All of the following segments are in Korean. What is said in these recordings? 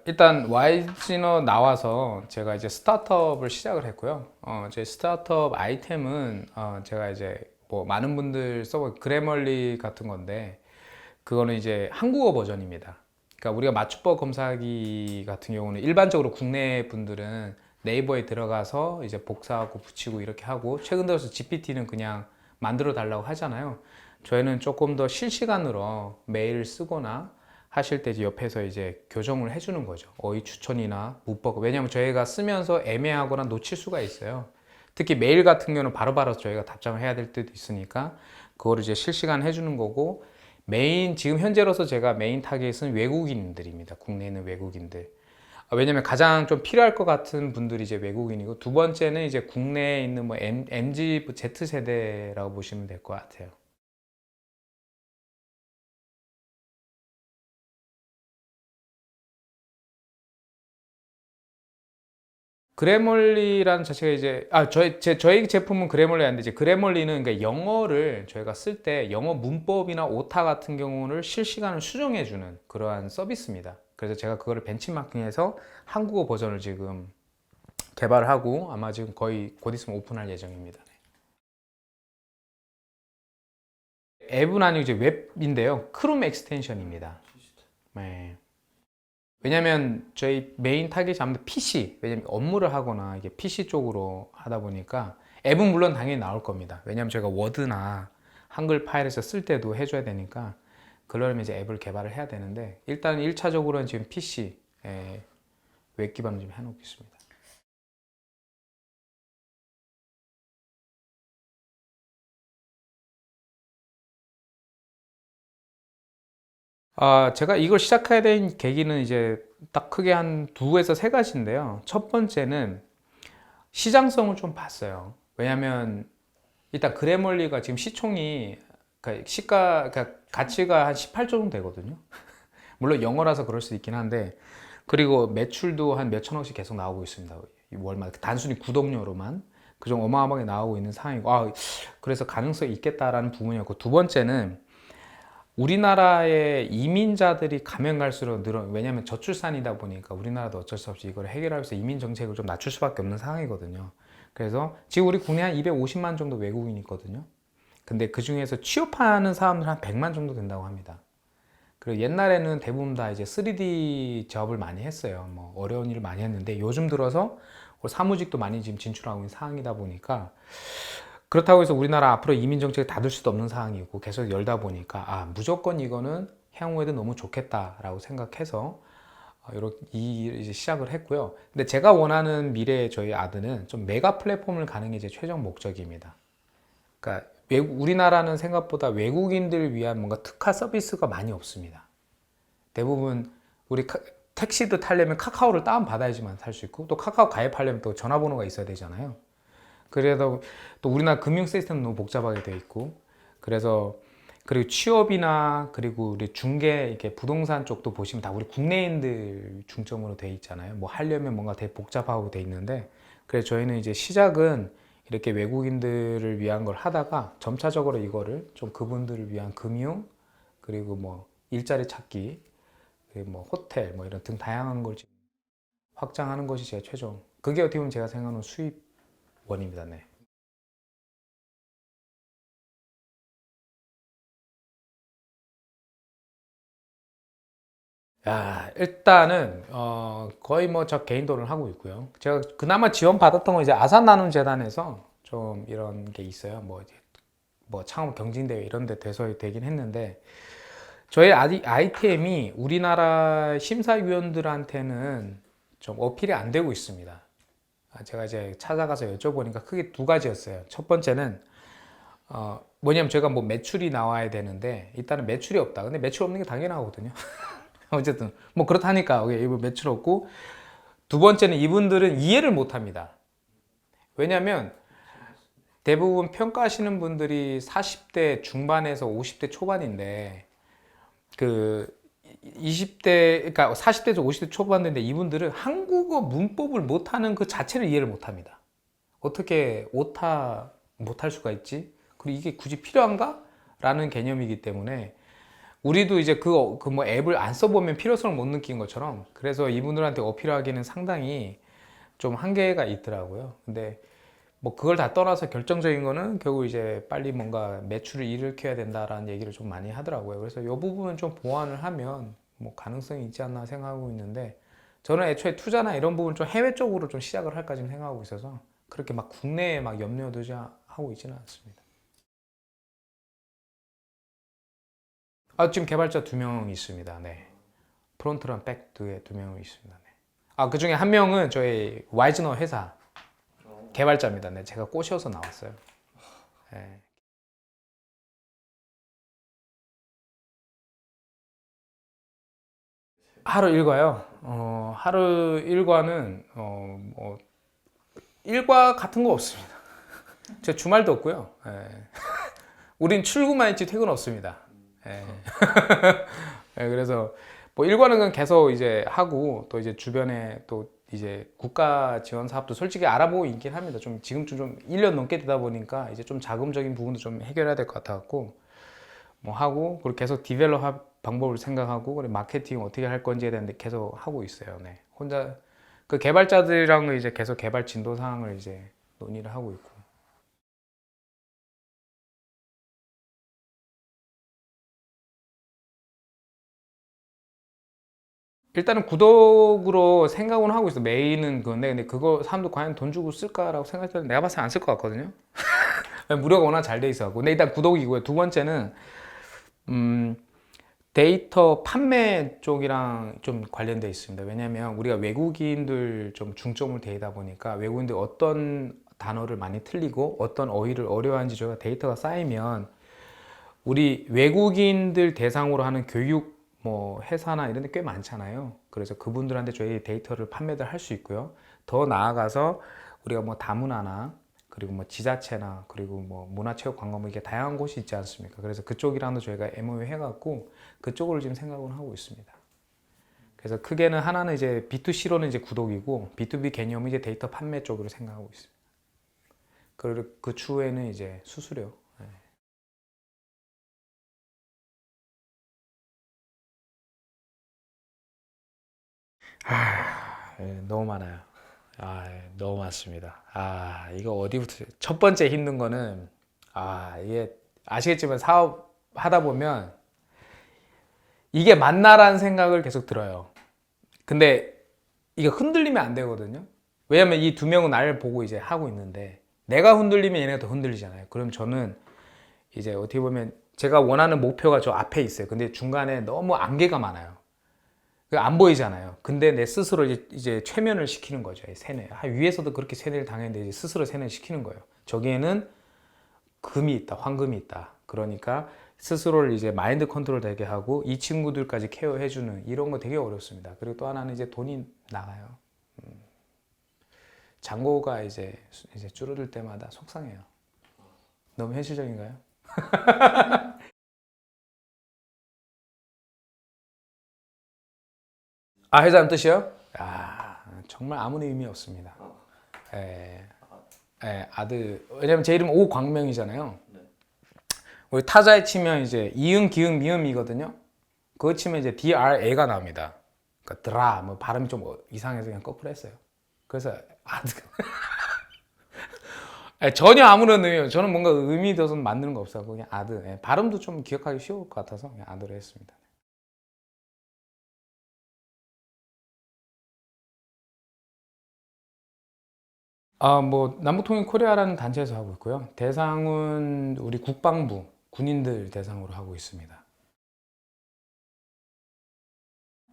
일단 YG너 나와서 제가 이제 스타트업을 시작을 했고요. 제 스타트업 아이템은 제가 이제 뭐 많은 분들 써본 그래멀리 같은 건데 그거는 이제 한국어 버전입니다. 그러니까 우리가 맞춤법 검사하기 같은 경우는 일반적으로 국내 분들은 네이버에 들어가서 이제 복사하고 붙이고 이렇게 하고 최근 들어서 GPT는 그냥 만들어 달라고 하잖아요. 저희는 조금 더 실시간으로 메일 쓰거나 하실 때 이제 옆에서 이제 교정을 해주는 거죠. 어휘 추천이나 문법. 왜냐하면 저희가 쓰면서 애매하거나 놓칠 수가 있어요. 특히 메일 같은 경우는 바로바로 저희가 답장을 해야 될 때도 있으니까 그거를 이제 실시간 해주는 거고 지금 현재로서 제가 메인 타겟은 외국인들입니다. 국내에 있는 외국인들. 왜냐면 가장 좀 필요할 것 같은 분들이 이제 외국인이고 두 번째는 이제 국내에 있는 뭐 MG, Z세대라고 보시면 될 것 같아요. 그래멀리라는 자체가 이제 저희 제품은 그래멀리 아닌데 이제 그래멀리는 그러니까 영어를 저희가 쓸 때 영어 문법이나 오타 같은 경우를 실시간으로 수정해 주는 그러한 서비스입니다. 그래서 제가 그거를 벤치마킹해서 한국어 버전을 지금 개발을 하고 아마 지금 거의 곧 있으면 오픈할 예정입니다. 앱은 아니고 이제 웹인데요. 크롬 엑스텐션입니다. 네. 왜냐면 저희 메인 타겟이 아무래도 PC, 왜냐면 업무를 하거나 이게 PC 쪽으로 하다 보니까 앱은 물론 당연히 나올 겁니다. 왜냐면 저희가 워드나 한글 파일에서 쓸 때도 해줘야 되니까 그러려면 이제 앱을 개발을 해야 되는데 일단 1차적으로는 지금 PC 웹 기반으로 좀 해놓고 있습니다. 제가 이걸 시작하게 된 계기는 이제 딱 크게 한 두에서 세 가지인데요. 첫 번째는 시장성을 좀 봤어요. 왜냐면 일단 그래멀리가 지금 시총이 그러니까 그러니까 가치가 한 18조 정도 되거든요. 물론 영어라서 그럴 수 있긴 한데 그리고 매출도 한 몇천억씩 계속 나오고 있습니다. 월마다 단순히 구독료로만 그좀 어마어마하게 나오고 있는 상황이고 그래서 가능성이 있겠다라는 부분이었고 두 번째는 우리나라의 이민자들이 가면 갈수록 왜냐하면 저출산이다 보니까 우리나라도 어쩔 수 없이 이걸 해결하기 위해서 이민 정책을 좀 낮출 수밖에 없는 상황이거든요. 그래서 지금 우리 국내 한 250만 정도 외국인이 있거든요. 근데 그 중에서 취업하는 사람들 한 100만 정도 된다고 합니다. 그리고 옛날에는 대부분 다 이제 3D 작업을 많이 했어요. 뭐 어려운 일을 많이 했는데 요즘 들어서 사무직도 많이 지금 진출하고 있는 상황이다 보니까 그렇다고 해서 우리나라 앞으로 이민 정책을 닫을 수도 없는 상황이고 계속 열다 보니까 무조건 이거는 향후에도 너무 좋겠다라고 생각해서 이렇게 이제 시작을 했고요. 근데 제가 원하는 미래의 저희 아드는 좀 메가 플랫폼을 가는 게 제 최종 목적입니다. 그러니까 우리나라는 생각보다 외국인들 위한 뭔가 특화 서비스가 많이 없습니다. 대부분 우리 택시도 타려면 카카오를 다운 받아야지만 탈 수 있고 또 카카오 가입하려면 또 전화번호가 있어야 되잖아요. 그래서 또 우리나라 금융 시스템 너무 복잡하게 돼 있고 그래서 그리고 취업이나 그리고 우리 중개 이렇게 부동산 쪽도 보시면 다 우리 국내인들 중점으로 돼 있잖아요. 뭐 하려면 뭔가 되게 복잡하고 돼 있는데 그래서 저희는 이제 시작은 이렇게 외국인들을 위한 걸 하다가 점차적으로 이거를 좀 그분들을 위한 금융 그리고 뭐 일자리 찾기 그리고 뭐 호텔 뭐 이런 등 다양한 걸 확장하는 것이 제 최종 그게 어떻게 보면 제가 생각하는 수입원입니다. 네. 일단은 거의 뭐 저 개인 돈을 하고 있고요. 제가 그나마 지원 받았던 건 이제 아산 나눔 재단에서 좀 이런 게 있어요. 뭐 이제 뭐 창업 경진대회 이런 데 돼서 되긴 했는데 저희 아이템이 우리나라 심사위원들한테는 좀 어필이 안 되고 있습니다. 제가 이제 찾아가서 여쭤보니까 크게 두 가지였어요. 첫 번째는 뭐냐면 제가 뭐 매출이 나와야 되는데 일단은 매출이 없다. 근데 매출 없는 게 당연하거든요. 어쨌든 뭐 그렇다니까 이분 매출 없고 두 번째는 이분들은 이해를 못 합니다. 왜냐하면 대부분 평가하시는 분들이 40대 중반에서 50대 초반인데 그 20대 그러니까 40대에서 50대 초반인데 이분들은 한국어 문법을 못하는 그 자체를 이해를 못 합니다. 어떻게 못할 수가 있지? 그리고 이게 굳이 필요한가? 라는 개념이기 때문에 우리도 이제 그 뭐 앱을 안 써보면 필요성을 못 느낀 것처럼 그래서 이분들한테 어필하기는 상당히 좀 한계가 있더라고요. 근데 뭐 그걸 다 떠나서 결정적인 거는 결국 이제 빨리 뭔가 매출을 일으켜야 된다라는 얘기를 좀 많이 하더라고요. 그래서 이 부분은 좀 보완을 하면 뭐 가능성이 있지 않나 생각하고 있는데 저는 애초에 투자나 이런 부분 좀 해외 쪽으로 좀 시작을 할까 지금 생각하고 있어서 그렇게 막 국내에 막 염려두지 하고 있지는 않습니다. 아, 지금 개발자 2명 있습니다. 네. 프론트랑 백두에 2명 있습니다. 네. 아, 그 중에 한 명은 저희 와이즈너 회사 개발자입니다. 네. 제가 꼬셔서 나왔어요. 네. 하루 일과요. 하루 일과는 뭐 일과 같은 거 없습니다. 제 주말도 없고요. 예. 우린 출근만 있지 퇴근 없습니다. 예. 예, 그래서 뭐 일과는 그냥 계속 이제 하고 또 이제 주변에 또 이제 국가 지원 사업도 솔직히 알아보고 있긴 합니다. 좀 지금쯤 좀 1년 넘게 되다 보니까 이제 좀 자금적인 부분도 좀 해결해야 될 것 같아갖고 뭐 하고 그리고 계속 디벨롭 할 방법을 생각하고 그리고 마케팅 어떻게 할 건지에 대한 데 계속 하고 있어요. 네. 혼자 그 개발자들이랑 이제 계속 개발 진도 사항을 이제 논의를 하고 있고. 일단은 구독으로 생각은 하고 있어. 메인은 그건데 근데 그거 사람들 과연 돈 주고 쓸까라고 생각할 때는 내가 봤을 때 안 쓸 것 같거든요. 무료가 워낙 잘 돼 있어갖고. 근데 일단 구독이고요. 두 번째는 음, 데이터 판매 쪽이랑 좀 관련돼 있습니다. 왜냐하면 우리가 외국인들 좀 중점을 대다 보니까 외국인들 어떤 단어를 많이 틀리고 어떤 어휘를 어려워하는지 저희가 데이터가 쌓이면 우리 외국인들 대상으로 하는 교육 뭐 회사나 이런 데 꽤 많잖아요. 그래서 그분들한테 저희 데이터를 판매를 할 수 있고요. 더 나아가서 우리가 뭐 다문화나 그리고 뭐 지자체나 그리고 뭐 문화체육관광부 이게 다양한 곳이 있지 않습니까? 그래서 그쪽이랑도 저희가 MOU 해갖고 그쪽으로 지금 생각을 하고 있습니다. 그래서 크게는 하나는 이제 B2C로는 이제 구독이고 B2B 개념은 이제 데이터 판매 쪽으로 생각하고 있습니다. 그리고 그 추후에는 이제 수수료. 너무 많아요. 너무 많습니다. 이거 어디부터 첫 번째 힘든 거는 이게 아시겠지만 사업 하다 보면 이게 맞나라는 생각을 계속 들어요. 근데 이게 흔들리면 안 되거든요. 왜냐면 이 2명은 나를 보고 이제 하고 있는데 내가 흔들리면 얘네가 더 흔들리잖아요. 그럼 저는 이제 어떻게 보면 제가 원하는 목표가 저 앞에 있어요. 근데 중간에 너무 안개가 많아요. 안 보이잖아요. 근데 내 스스로 이제 최면을 시키는 거죠. 세뇌. 위에서도 그렇게 세뇌를 당했는데 이제 스스로 세뇌를 시키는 거예요. 저기에는 금이 있다, 황금이 있다. 그러니까 스스로를 이제 마인드 컨트롤 되게 하고 이 친구들까지 케어해주는 이런 거 되게 어렵습니다. 그리고 또 하나는 이제 돈이 나가요. 잔고가 이제 줄어들 때마다 속상해요. 너무 현실적인가요? 회사는 뜻이요? 정말 아무 의미 없습니다. 예, 아들. 왜냐면 제 이름 오광명이잖아요. 우리 타자에 치면 이제 이응, 기응, 미음이거든요. 그거 치면 이제 DRA가 나옵니다. 그러니까 드라, 뭐 발음이 좀 이상해서 그냥 거꾸로 했어요. 그래서 아들. 전혀 아무런 의미, 저는 뭔가 의미 둬서 만드는 거 없어요. 그냥 아들. 발음도 좀 기억하기 쉬울 것 같아서 그냥 아들을 했습니다. 뭐 남북통일 코리아라는 단체에서 하고 있고요. 대상은 우리 국방부 군인들 대상으로 하고 있습니다.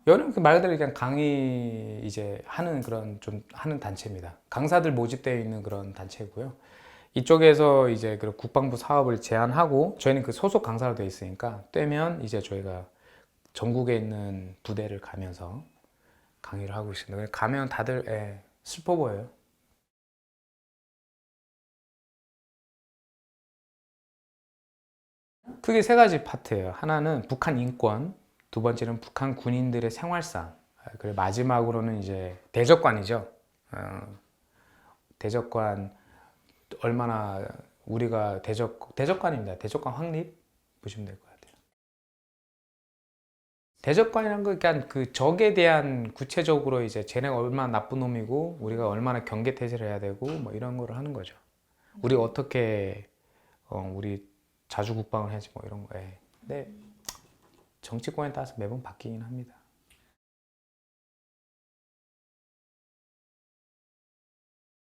여름 그말 그대로 그냥 강의 이제 하는 그런 좀 하는 단체입니다. 강사들 모집되어 있는 그런 단체고요. 이쪽에서 이제 그 국방부 사업을 제안하고 저희는 그 소속 강사로 되어 있으니까 떼면 이제 저희가 전국에 있는 부대를 가면서 강의를 하고 있습니다. 가면 다들 슬퍼 보여요. 크게 세 가지 파트예요. 하나는 북한 인권, 두 번째는 북한 군인들의 생활상, 그리고 마지막으로는 이제 대적관이죠. 대적관 얼마나 우리가 대적관입니다. 대적관 확립 보시면 될 것 같아요. 대적관이란 거, 그러니까 그 적에 대한 구체적으로 이제 쟤네가 얼마나 나쁜 놈이고 우리가 얼마나 경계태세를 해야 되고 뭐 이런 거를 하는 거죠. 우리 어떻게 우리 자주 국방을 해야지 뭐 이런 거에. 근데 정치권에 따라서 매번 바뀌긴 합니다.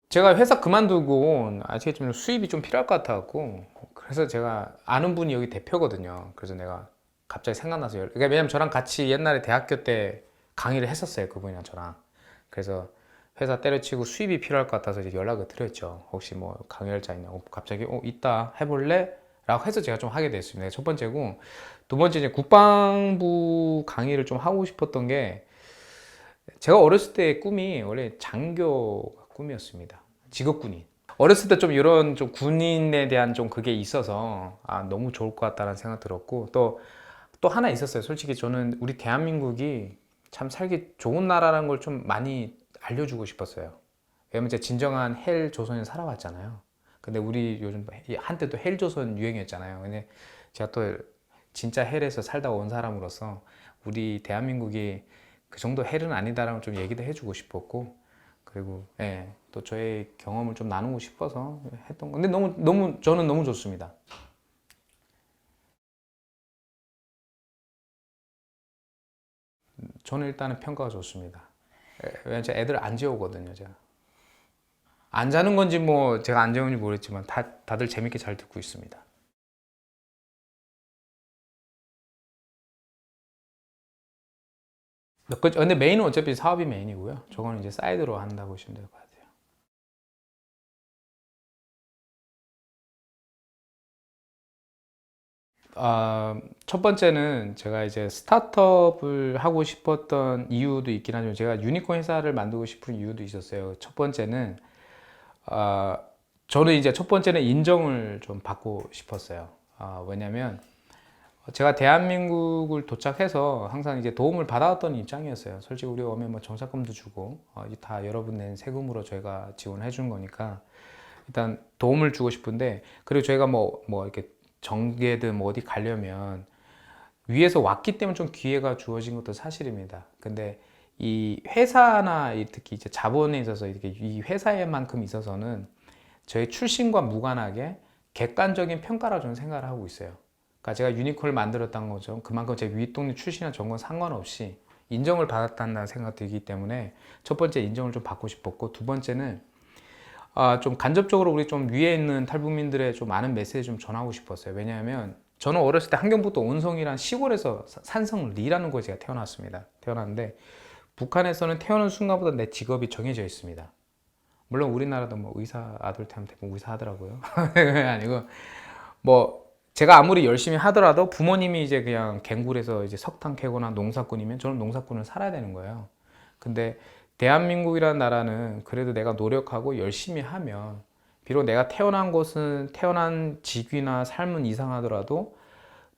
제가 회사 그만두고 아시겠지만 수입이 좀 필요할 것 같아갖고 그래서 제가 아는 분이 여기 대표거든요. 그래서 내가 갑자기 생각나서 그러니까 왜냐면 저랑 같이 옛날에 대학교 때 강의를 했었어요. 그분이랑 저랑. 그래서 회사 때려치고 수입이 필요할 것 같아서 이제 연락을 드렸죠. 혹시 뭐 강의할자 있냐고. 갑자기 있다 해볼래? 라고 해서 제가 좀 하게 됐습니다. 첫 번째고 두 번째 이제 국방부 강의를 좀 하고 싶었던 게 제가 어렸을 때 꿈이 원래 장교가 꿈이었습니다. 직업군인. 어렸을 때 좀 이런 좀 군인에 대한 좀 그게 있어서 너무 좋을 것 같다는 생각 들었고 또 하나 있었어요. 솔직히 저는 우리 대한민국이 참 살기 좋은 나라라는 걸 좀 많이 알려주고 싶었어요. 왜냐면 제가 진정한 헬 조선에 살아왔잖아요. 근데 우리 요즘 한때 또 헬 조선 유행이었잖아요. 근데 제가 또 진짜 헬에서 살다 온 사람으로서 우리 대한민국이 그 정도 헬은 아니다라고 좀 얘기도 해주고 싶었고 그리고 또 저의 경험을 좀 나누고 싶어서 했던 건데 너무 저는 너무 좋습니다. 저는 일단은 평가가 좋습니다. 왜냐면 제가 애들 안 재우거든요, 제가. 안 자는 건지 뭐 제가 안 재우는지 모르겠지만 다들 재밌게 잘 듣고 있습니다. 근데 메인은 어차피 사업이 메인이고요. 저거는 이제 사이드로 한다고 보시면 될 것 같아요. 첫 번째는 제가 이제 스타트업을 하고 싶었던 이유도 있긴 하지만 제가 유니콘 회사를 만들고 싶은 이유도 있었어요. 첫 번째는 아, 저는 이제 첫 번째는 인정을 좀 받고 싶었어요. 왜냐면 제가 대한민국을 도착해서 항상 이제 도움을 받아왔던 입장이었어요. 솔직히 우리 오면 뭐 정착금도 주고 이게 다 여러분 낸 세금으로 저희가 지원해 준 거니까 일단 도움을 주고 싶은데 그리고 저희가 뭐 이렇게 정계든 뭐 어디 가려면 위에서 왔기 때문에 좀 기회가 주어진 것도 사실입니다. 근데 이 회사나 특히 이제 자본에 있어서 이렇게 이 회사에만큼 있어서는 저희 출신과 무관하게 객관적인 평가라 저는 생각을 하고 있어요. 그러니까 제가 유니콘을 만들었다는 거죠. 그만큼 제 윗동네 출신이나 전건 상관없이 인정을 받았다는 생각이 들기 때문에 첫 번째 인정을 좀 받고 싶었고 두 번째는 좀 간접적으로 우리 좀 위에 있는 탈북민들의 좀 많은 메시지 좀 전하고 싶었어요. 왜냐하면 저는 어렸을 때 함경북도 온성이란 시골에서 산성리라는 곳에 제가 태어났습니다. 태어났는데 북한에서는 태어난 순간부터 내 직업이 정해져 있습니다. 물론 우리나라도 뭐 의사 아들 태우면 대부분 의사 하더라고요. 그게 아니고 뭐 제가 아무리 열심히 하더라도 부모님이 이제 그냥 갱굴에서 이제 석탄 캐거나 농사꾼이면 저는 농사꾼을 살아야 되는 거예요. 근데 대한민국이라는 나라는 그래도 내가 노력하고 열심히 하면 비록 내가 태어난 곳은 태어난 직위나 삶은 이상하더라도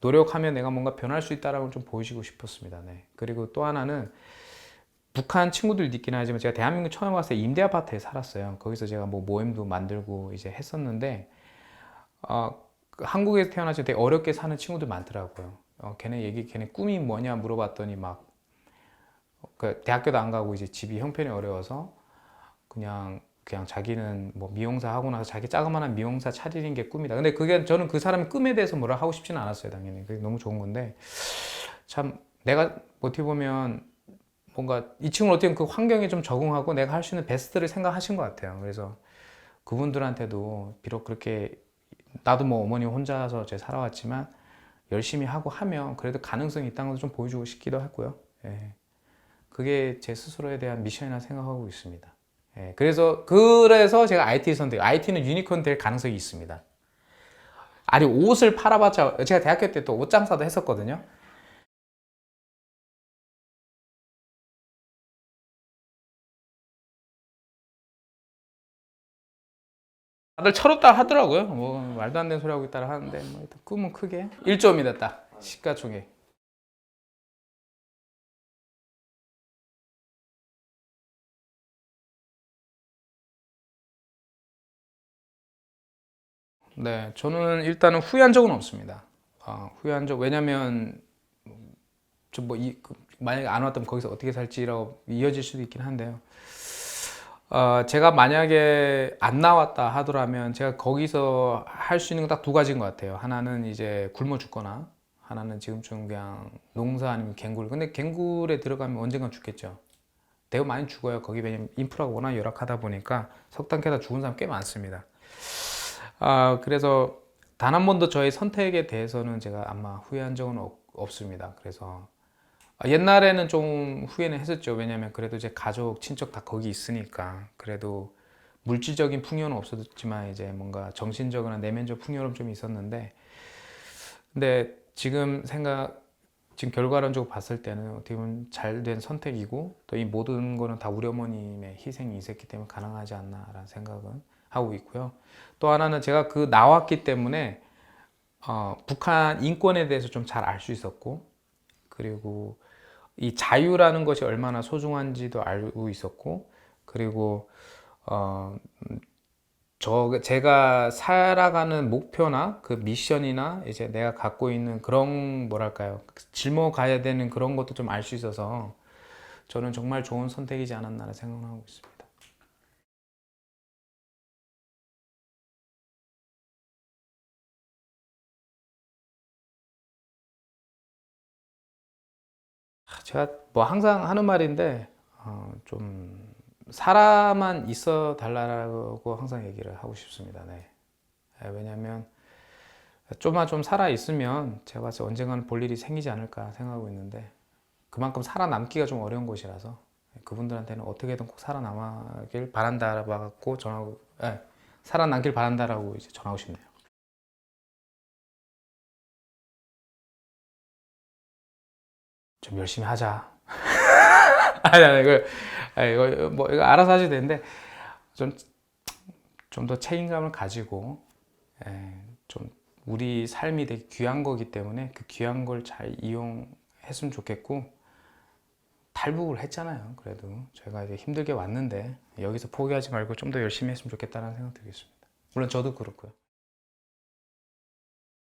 노력하면 내가 뭔가 변할 수 있다라고 좀 보여주고 싶었습니다. 네. 그리고 또 하나는 북한 친구들 있긴 하지만 제가 대한민국 처음 왔을 때 임대 아파트에 살았어요. 거기서 제가 뭐 모임도 만들고 이제 했었는데 한국에서 태어나서 되게 어렵게 사는 친구들 많더라고요. 걔네 꿈이 뭐냐 물어봤더니 막 대학교도 안 가고 이제 집이 형편이 어려워서 그냥 자기는 뭐 미용사 하고 나서 자기 자그마한 미용사 차리는 게 꿈이다. 근데 그게 저는 그 사람의 꿈에 대해서 뭐라 하고 싶지는 않았어요, 당연히. 그게 너무 좋은 건데 참 내가 어떻게 보면 뭔가 이 친구는 어떻게 그 환경에 좀 적응하고 내가 할 수 있는 베스트를 생각하신 것 같아요. 그래서 그분들한테도 비록 그렇게 나도 뭐 어머니 혼자서 제 살아왔지만 열심히 하고 하면 그래도 가능성이 있다는 것도 좀 보여주고 싶기도 하고요. 예. 그게 제 스스로에 대한 미션이라 생각하고 있습니다. 예. 그래서 제가 IT 선택, IT는 유니콘 될 가능성이 있습니다. 아니 옷을 팔아봤자 제가 대학교 때 또 옷 장사도 했었거든요. 다들 철없다 하더라고요. 뭐 말도 안 되는 소리 하고 있다 하는데 뭐 일단 꿈은 크게 1점이다 딱 시가총액. 네, 저는 일단은 후회한 적은 없습니다. 후회한 적 왜냐면 만약에 안 왔다면 거기서 어떻게 살지라고 이어질 수도 있긴 한데요. 제가 만약에 안 나왔다 하더라면 제가 거기서 할 수 있는 건 딱 두 가지인 것 같아요. 하나는 이제 굶어 죽거나, 하나는 지금쯤 그냥 농사 아니면 갱굴. 근데 갱굴에 들어가면 언젠간 죽겠죠. 대우 많이 죽어요. 거기 왜냐면 인프라가 워낙 열악하다 보니까 석탄 캐다 죽은 사람 꽤 많습니다. 그래서 단 한 번도 저의 선택에 대해서는 제가 아마 후회한 적은 없습니다. 그래서 옛날에는 좀 후회는 했었죠. 왜냐면 그래도 제 가족, 친척 다 거기 있으니까. 그래도 물질적인 풍요는 없었지만 이제 뭔가 정신적이나 내면적 풍요는 좀 있었는데, 근데 지금 결과론적으로 봤을 때는 어떻게 보면 잘된 선택이고, 또 이 모든 거는 다 우리 어머님의 희생이 있었기 때문에 가능하지 않나라는 생각은 하고 있고요. 또 하나는 제가 나왔기 때문에 북한 인권에 대해서 좀 잘 알 수 있었고, 그리고 이 자유라는 것이 얼마나 소중한지도 알고 있었고, 그리고 어, 제가 살아가는 목표나 그 미션이나 이제 내가 갖고 있는 그런 뭐랄까요, 짊어가야 되는 그런 것도 좀 알 수 있어서 저는 정말 좋은 선택이지 않았나라는 생각을 하고 있습니다. 제가 뭐 항상 하는 말인데 좀 살아만 있어 달라고 항상 얘기를 하고 싶습니다. 네. 왜냐하면 좀만 좀 살아 있으면 제가 봤을 때 언젠가는 볼 일이 생기지 않을까 생각하고 있는데, 그만큼 살아남기가 좀 어려운 곳이라서 그분들한테는 어떻게든 꼭 살아남길 바란다고 전하고, 살아남길 바란다라고 이제 전하고 싶네요. 좀 열심히 하자. 아니, 이거 알아서 하셔도 되는데, 좀 더 책임감을 가지고, 좀 우리 삶이 되게 귀한 거기 때문에 그 귀한 걸 잘 이용했으면 좋겠고, 탈북을 했잖아요. 그래도 제가 이제 힘들게 왔는데 여기서 포기하지 말고 좀 더 열심히 했으면 좋겠다는 생각 들겠습니다. 물론 저도 그렇고요.